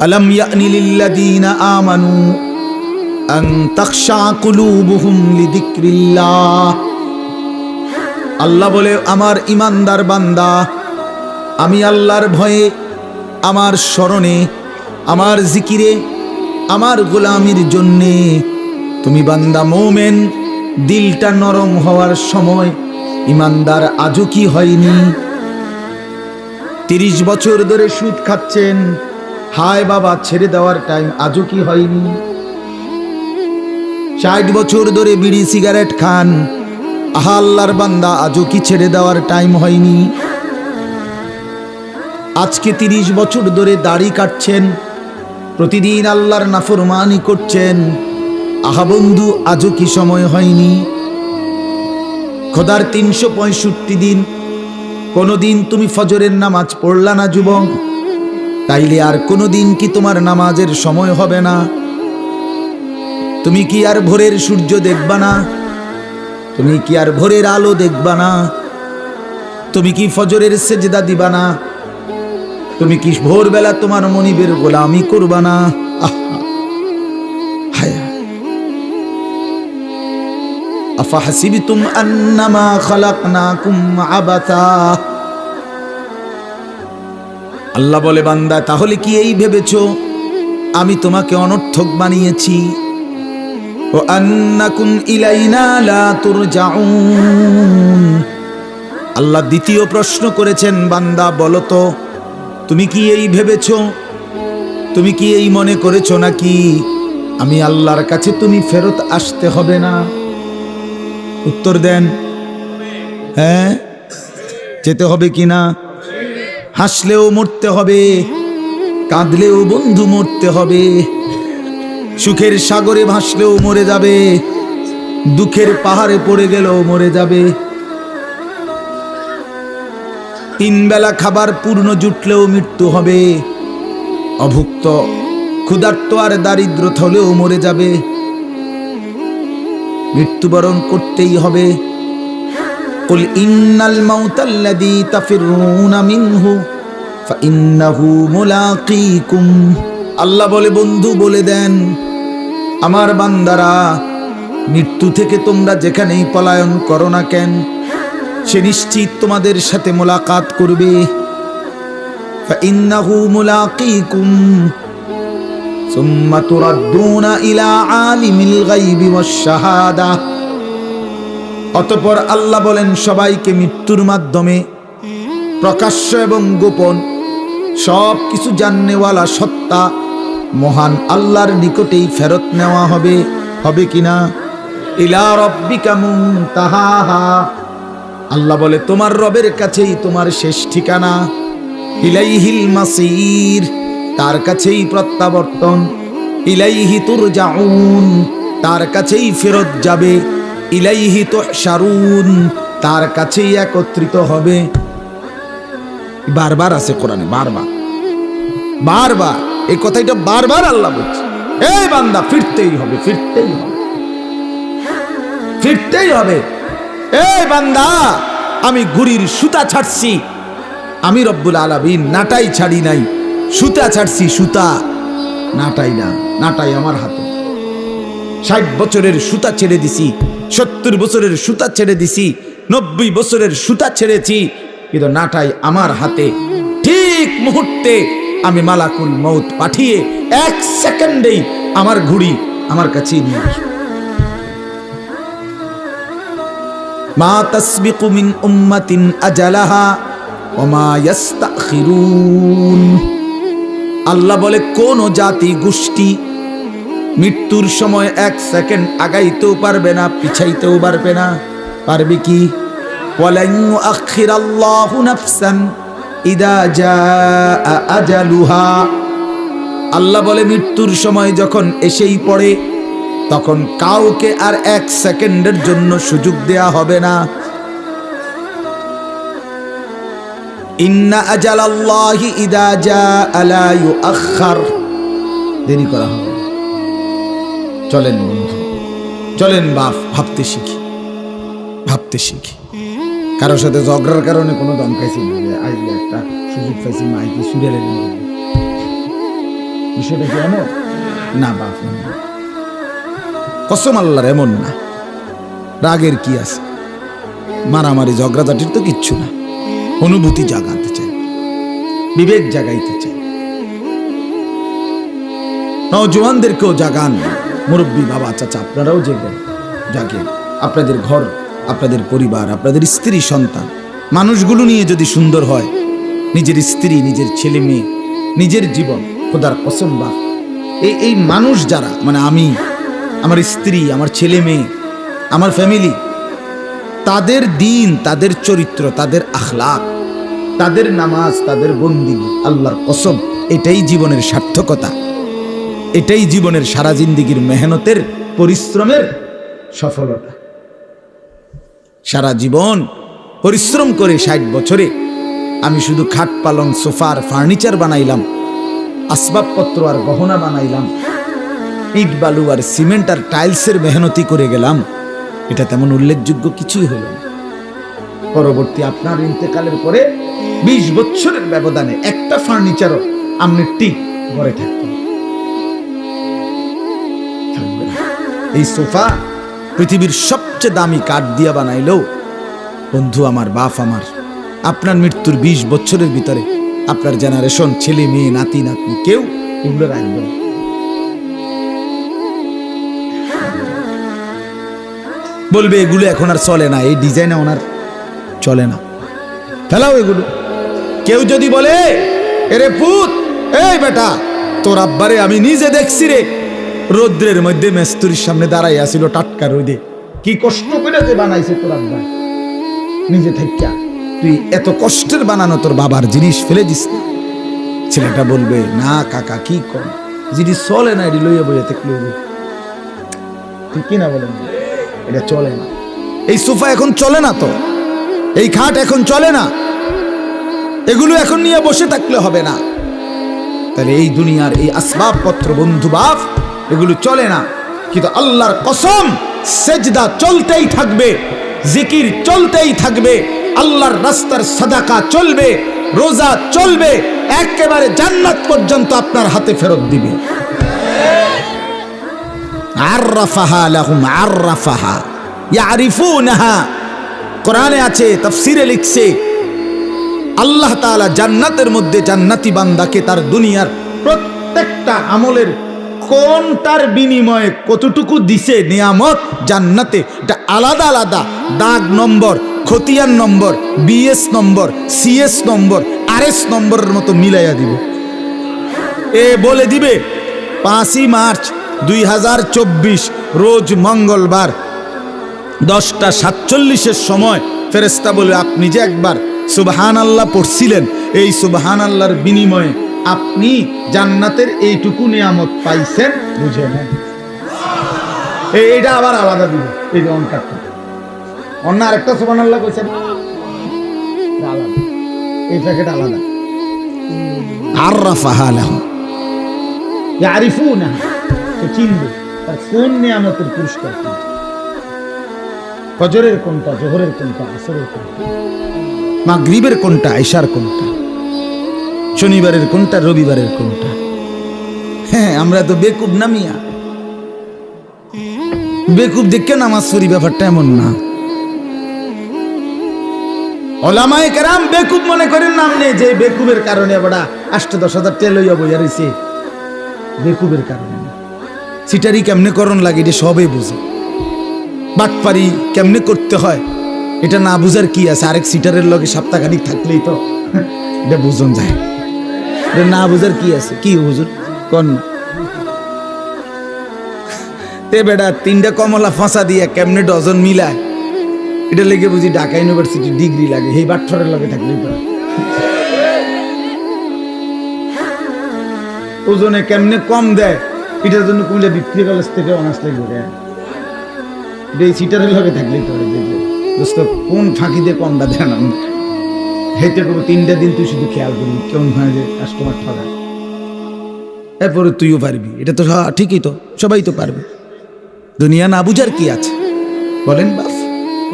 আলাম ইয়ানি লিল্লাযীনা আমানু আন তাখশা কুলুবুহুম লিযিকরিল্লাহ। আল্লাহ বলে, আমার ইমানদার বান্দা, আমি আল্লাহর ভয়ে, আমার স্মরণে, আমার জিকিরে, আমার গোলামির জন্যে তুমি বান্দা মোমেন দিলটা নরম হওয়ার সময় ইমানদার আজও কি হয়নি? 30 বছর ধরে সুদ খাচ্ছেন, হায় বাবা ছেড়ে দেওয়ার টাইম আজও কি হয়নি? 60 বছর ধরে বিড়ি সিগারেট খান, আহা আল্লাহর বান্দা আজও কি ছেড়ে দেওয়ার টাইম হয়নি? আজকে 30 বছর ধরে দাড়ি কাটছেন, প্রতিদিন আল্লাহর নাফরমানি করছেন, আহা বন্ধু আজও কি সময় হয়নি? খোদার 365 দিন কোনদিন তুমি ফজরের নামাজ পড়লা না যুবক? তাইলে আর কোনদিন কি তোমার নামাজের সময় হবে না? তুমি কি আর ভোরের সূর্য দেখবা না? তুমি কি আর ভোরের আলো দেখবা না? তুমি কি ফজরের সেজদা দিবা না? তুমি কি ভোরবেলা তোমার মনিবের গোলামি করবা না? আফাহাসিবতুম আন্নামা খালাকনাকুম আবাসা। আল্লাহ বলে, বান্দা তাহলে কি এই ভেবেছো আমি তোমাকে অনর্থক বানিয়েছি? ও আন্নাকুম ইলাইনা লা তুরজাউন। আল্লাহ দ্বিতীয় প্রশ্ন করেছেন, বান্দা বলো তো, তুমি কি এই ভেবেছো, তুমি কি এই মনে করেছো নাকি আমি আল্লাহর কাছে তুমি ফেরত আসতে হবে না? উত্তর দেন, হ্যাঁ যেতে হবে কিনা? হাসলেও মরতে হবে, কাঁদলেও বন্ধু মরতে হবে, সুখের সাগরে ভাসলেও মরে যাবে, দুঃখের পাহাড়ে পড়ে গেলেও মরে যাবে। 3 বেলা খাবার পূর্ণ জুটলেও মৃত্যু হবে, অভুক্ত ক্ষুধার্ত আর দারিদ্র হলেও মরে যাবে, মৃত্যুবরণ করতেই হবে। কুল ইন্নাল মাউতাল্লাযী তাফিরুনা মিনহু ফাইন্নাহু মুলাকীকুম। আল্লাহ বলে, বন্ধু বলে দেন আমার বান্দারা, মৃত্যু থেকে তোমরা যেখানেই পলায়ন করো না কেন, সে নিশ্চিত তোমাদের সাথে মোলাকাত করবে। ফাইন্নাহু মুলাকীকুম সুম্মা তুরাদ্দুনা ইলা আলিমিল গায়বি ওয়াশ শাহাদা। অতঃপর আল্লাহ বলেন, সবাইকে মৃত্যুর মাধ্যমে প্রকাশ্য এবং গোপন সব কিছু জাননেওয়ালা সত্তা মহান আল্লাহর নিকটেই ফেরত নেওয়া হবে। হবে কিনা? ইলা রাব্বিকা মুনতাহাহা। আল্লাহ বলে, তোমার রবের কাছেই তোমার শেষ ঠিকানা। ইলাইহিল মাসির, তার কাছেই প্রত্যাবর্তন। ইলাইহি তুরজাউন, তার কাছেই ফেরত যাবে। ইলাইহি তুহশারুন, তার কাছেই একত্রিত হবে। বারবার আছে কোরআনে, বারবার বারবার এই কথাটা বারবার আল্লাহ বলছে, এই বান্দা ফিরতেই হবে, ফিরতেই হবে, ফিরতেই হবে। এই বান্দা, আমি ঘুড়ির সুতা ছাড়ছি, আমি রব্বুল আলামিন নাটাই ছাড়ি নাই, সুতা ছাড়ছি, সুতা, নাটাই না, নাটাই আমার হাতে। 60 বছরের সুতা ছেড়ে দিছি, 70 বছরের সুতা ছেড়ে দিছি, 90 বছরের সুতা ছেড়েছি, কিন্তু নাটাই আমার হাতে। ঠিক মুহূর্তে আমি মালাকুল মউত পাঠিয়ে 1 সেকেন্ডেই আমার ঘুড়ি আমার কাছে নিয়ে আসবে। মা তাসবিকু মিন উম্মাতিন আজালাহা ওয়া মা ইস্তাখিরুন। আল্লাহ বলে, কোন জাতি গোষ্ঠী মৃত্যুর সময় 1 সেকেন্ড আগাইতেও পারবে না, পিছাইতেও পারবে না। পারবে কি? ওয়ালান ইউআখিরাল্লাহু নাফসান ইদা জাআ আজালুহা। আল্লাহ বলে, মৃত্যুর সময় যখন এসেই পড়ে, তখন কাউকে আর 1 সেকেন্ডের জন্য সুযোগ দেয়া হবে না। ইন্না আজালাল্লাহি ইদা জাআ লা ইউআখার। দেরি করা হবে। চলেন বন্ধু, চলেন বাপ, ভাবতে শিখি, ভাবতে শিখি। কারোর সাথে ঝগড়ার কারণে কোনো দম খাইছি না, আজ একটা সুযোগ পাইছি মাইকে সুরে লেগে বিষয়টা কি এমন না? বাপ কসম আল্লাহর এমন না। রাগের কি আছে? মারামারি ঝগড়াঝাটির তো কিচ্ছু না। অনুভূতি জাগাতে চাই, বিবেক জাগাইতে চাই, নওজওয়ানদেরকেও জাগান। মুরব্বী বাবা চাচা আপনারাও জাগেন। আপনাদের ঘর, আপনাদের পরিবার, আপনাদের স্ত্রী সন্তান, মানুষগুলো নিয়ে যদি সুন্দর হয়, নিজের স্ত্রী, নিজের ছেলে মেয়ে, নিজের জীবন, খোদার কসম বাপ, এই মানুষ যারা, মানে আমি, আমার স্ত্রী, আমার ছেলে মেয়ে, আমার ফ্যামিলি, তাদের দিন, তাদের চরিত্র, তাদের আখলাক, তাদের নামাজ, তাদের বন্দিগি, আল্লাহর কসম এটাই জীবনের সার্থকতা। এটাই জীবনের সারা জিন্দিগির মেহনতের, পরিশ্রমের সফলতা। সারা জীবন পরিশ্রম করে 60 বছরে আমি শুধু খাট পালং সোফার ফার্নিচার বানাইলাম, আসবাবপত্র আর গহনা বানাইলাম, ইট বালু আর সিমেন্ট আর টাইলসের মেহনতি করে গেলাম, এটা তেমন উল্লেখযোগ্য কিছুই হলো না। পরবর্তী আপনার ইন্তেকালের পরে 20 বছরের ব্যবধানে একটা ফার্নিচারও আমনের টিক ঘরে থাকতো। এই সোফা পৃথিবীর সবচেয়ে দামি কাঠ দিয়া বানাইলেও বন্ধু আমার, বাপ আমার, আপনার মৃত্যুর 20 বছরের ভিতরে আপনার জেনারেশন, ছেলে মেয়ে, নাতি নাতনি, কেউ এগুলো রাখবে না। বলবে এগুলো এখন আর চলে না, এই ডিজাইনে ওনার চলে না, ফেলাও এগুলো। কেউ যদি বলে এরে পুত, এই বেটা, তোর আব্বারে আমি নিজে দেখছি রে, রৌদ্রের মধ্যে মেস্তুরির সামনে দাঁড়াই আসিল টাটকা রোদে, কি কষ্ট করে যে বানাইছে তোর আব্বা নিজে থেকে, তুই এত কষ্টের বানানো তোর বাবার জিনিস ফেলে দিস না। ছেলেটা বলবে না কাকা কি কর, জিনিস চলে না, এটি লইয়া বইয়া থেকে লইব, ঠিক কিনা বলেন? এটা চলে না। এই সোফা এখন চলে না, তো এই খাট এখন চলে না, এগুলো এখন নিয়ে বসে থাকলে হবে না। তাহলে এই দুনিয়ার এই আসবাবপত্র বন্ধু বাপ, এগুলো চলে না, কিন্তু আল্লাহর কসম সেজদা চলতেই থাকবে, জিকির চলতেই থাকবে, আল্লাহর রাস্তার সাদাকা চলবে, রোজা চলবে, একেবারে জান্নাত পর্যন্ত আপনার হাতে ফেরত দিবে। আররাফাহা লাহুম, আররাফাহা ইয়ারিফুনাহা, কোরআনে আছে, তাফসীরে লিখছে, আল্লাহ তাআলা জান্নাতের মধ্যে জান্নাতি বান্দাকে তার দুনিয়ার প্রত্যেকটা আমলের কোনটার বিনিময়ে কতটুকু দিছে নিয়ামত জান্নাতে, এটা আলাদা আলাদা দাগ নম্বর, খতিয়ান নম্বর, বিএস নম্বর, সিএস নম্বর, আরএস নম্বরের মতো মিলাইয়া দিব। এ বলে দিবে 5ই মার্চ 2024 রোজ মঙ্গলবার 10টা 47-এর সময় ফেরেশতা বলে, আপনি যে একবার সুবহানাল্লাহ পড়ছিলেন, এই সুবহানাল্লাহর বিনিময়ে আপনি জান্নাতের এইটুকু নিয়ামত পাইছেন, বুঝে নেন। এইটা আবার আলাদা দিব, এই যে অনকারটা অন্য আরেকটা সুবহানাল্লাহ কইছেন আলাদা, এই প্যাকেট আলাদা। আররাফাহা লাহুম ইয়ারিফুনা, তো চিনবে তার কোন নিয়ামতের পুরস্কার, ফজরের কোনটা, জোহরের কোনটা, আসরের কোনটা, মাগরিবের কোনটা, ইশার কোনটা, শনিবারের কোনটা, রবিবারের কোনটা। হ্যাঁ, আমরা তো বেকুব না মিয়া, বেকুব দেখে নামাজ পড়ি, ব্যাপারটা এমন না। ওলামায়ে কেরাম বেকুব মনে করেন নাম নেই, যে বেকুবের কারণে বড়া 8-10,000 টাকা লইয়া বইয়া রইছে, বেকুবের কারণে। সিটারি কেমনে করণ লাগে এটা সবে বুঝে, বাটপারি কেমনে করতে হয় এটা না বুঝার কি আছে, আরেক সিটারের লগে সপ্তাহখানিক থাকলেই তো এটা বুঝন যায়, এটা না বুঝার কি আছে, কি হুজুর কোন না। তে বেটা 3টা কমলা ফাঁসা দিয়ে কেমনে ডজন মিলায়, এটা লেগে বুঝি ঢাকা ইউনিভার্সিটি ডিগ্রি লাগে, এই বাটফরের লগে থাকলেই তো। ওজনে কেমনে কম দেয়, এটার জন্য কুমিল্লা বিক্রি কলেজ থেকে অনার্স লাগবে, এই সিটারের লগে থাকলেই তো। দোস্ত কোন ফাঁকি দিয়ে কমটা দেন, হেঁটে করবো 3টা দিন তুই শুধু খেয়াল করবি কেমন হয় যে কাস্টমার ঠগায়, এরপরে তুইও পারবি, এটা তো ঠিকই, তো সবাই তো পারবে, দুনিয়া না বুঝার কি আছে বলেন বাপ।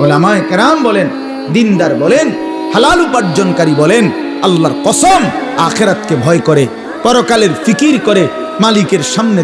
ওলামায়ে কেরাম বলেন, দিনদার বলেন, হালাল উপার্জনকারী বলেন, আল্লাহর কসম আখিরাতকে ভয় করে, পরকালের ফিকির করে, মালিকের সামনে